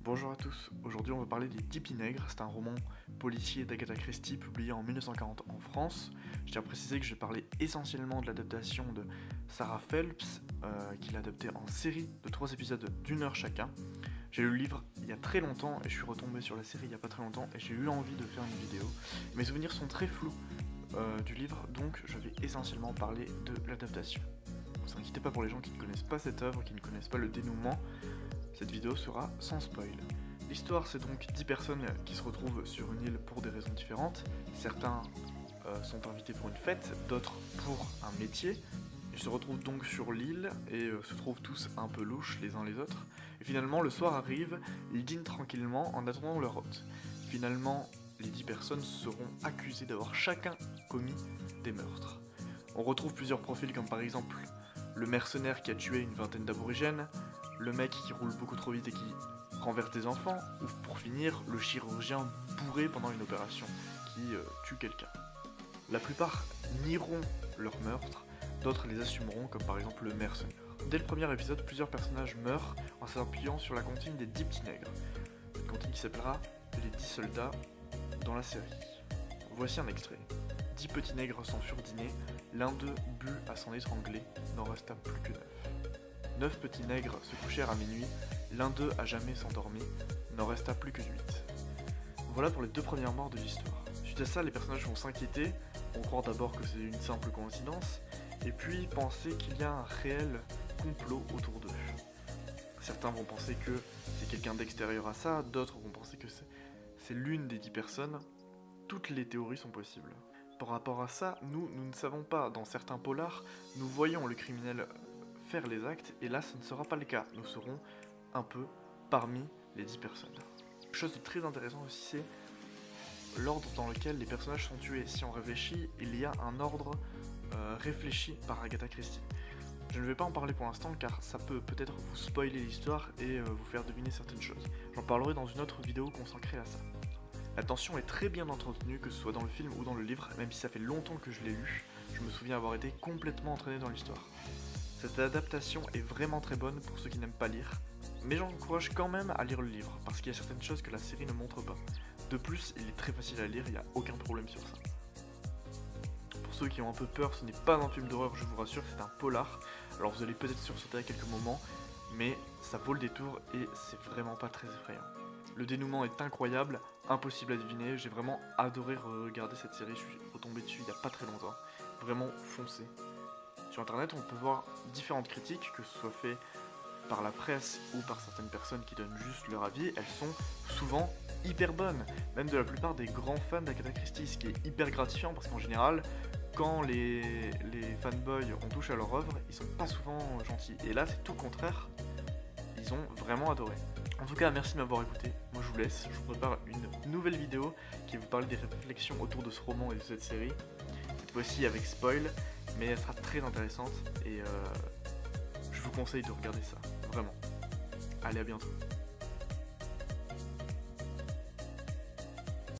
Bonjour à tous, aujourd'hui on va parler des 10 Nègres, c'est un roman policier d'Agatha Christie publié en 1940 en France. Je tiens à préciser que je vais parler essentiellement de l'adaptation de Sarah Phelps, qui l'a adapté en série de 3 épisodes d'1 heure chacun. J'ai lu le livre il y a très longtemps et je suis retombé sur la série il y a pas très longtemps et j'ai eu envie de faire une vidéo. Mes souvenirs sont très flous du livre, donc je vais essentiellement parler de l'adaptation. Ne vous inquiétez pas pour les gens qui ne connaissent pas cette œuvre, qui ne connaissent pas le dénouement. Cette vidéo sera sans spoil. L'histoire, c'est donc 10 personnes qui se retrouvent sur une île pour des raisons différentes. Certains sont invités pour une fête, d'autres pour un métier. Ils se retrouvent donc sur l'île et se trouvent tous un peu louches les uns les autres. Et finalement, le soir arrive, ils dînent tranquillement en attendant leur hôte. Finalement, les 10 personnes seront accusées d'avoir chacun commis des meurtres. On retrouve plusieurs profils comme par exemple le mercenaire qui a tué une vingtaine d'aborigènes, le mec qui roule beaucoup trop vite et qui renverse des enfants, ou pour finir, le chirurgien bourré pendant une opération qui tue quelqu'un. La plupart nieront leur meurtre, d'autres les assumeront, comme par exemple le mercenaire. Dès le premier épisode, plusieurs personnages meurent en s'appuyant sur la comptine des 10 petits nègres, une comptine qui s'appellera les 10 soldats dans la série. Voici un extrait. 10 petits nègres sont surdînés, l'un d'eux but à s'en étrangler, n'en resta plus que 9. 9 petits nègres se couchèrent à minuit, l'un d'eux à jamais s'endormit, n'en resta plus que 8. Voilà pour les 2 premières morts de l'histoire. Suite à ça, les personnages vont s'inquiéter, vont croire d'abord que c'est une simple coïncidence, et puis penser qu'il y a un réel complot autour d'eux. Certains vont penser que c'est quelqu'un d'extérieur à ça, d'autres vont penser que c'est l'une des 10 personnes. Toutes les théories sont possibles. Par rapport à ça, nous ne savons pas. Dans certains polars, nous voyons le criminel faire les actes, et là, ce ne sera pas le cas. Nous serons un peu parmi les 10 personnes. Quelque chose de très intéressant aussi, c'est l'ordre dans lequel les personnages sont tués. Si on réfléchit, il y a un ordre réfléchi par Agatha Christie. Je ne vais pas en parler pour l'instant, car ça peut peut-être vous spoiler l'histoire et vous faire deviner certaines choses. J'en parlerai dans une autre vidéo consacrée à ça. La tension est très bien entretenue, que ce soit dans le film ou dans le livre, même si ça fait longtemps que je l'ai lu, je me souviens avoir été complètement entraîné dans l'histoire. Cette adaptation est vraiment très bonne pour ceux qui n'aiment pas lire, mais j'encourage quand même à lire le livre, parce qu'il y a certaines choses que la série ne montre pas. De plus, il est très facile à lire, il n'y a aucun problème sur ça. Pour ceux qui ont un peu peur, ce n'est pas un film d'horreur, je vous rassure, c'est un polar, alors vous allez peut-être sursauter à quelques moments, mais ça vaut le détour et c'est vraiment pas très effrayant. Le dénouement est incroyable, impossible à deviner, j'ai vraiment adoré regarder cette série, je suis retombé dessus il n'y a pas très longtemps. Vraiment foncé. Sur internet, on peut voir différentes critiques, que ce soit fait par la presse ou par certaines personnes qui donnent juste leur avis, elles sont souvent hyper bonnes, même de la plupart des grands fans d'Agatha Christie, ce qui est hyper gratifiant parce qu'en général, quand les fanboys on touche à leur œuvre, ils sont pas souvent gentils. Et là, c'est tout le contraire, ils ont vraiment adoré. En tout cas, merci de m'avoir écouté. Moi, je vous laisse. Je vous prépare une nouvelle vidéo qui va vous parler des réflexions autour de ce roman et de cette série. Cette fois-ci avec spoil, mais elle sera très intéressante et je vous conseille de regarder ça. Vraiment. Allez, à bientôt.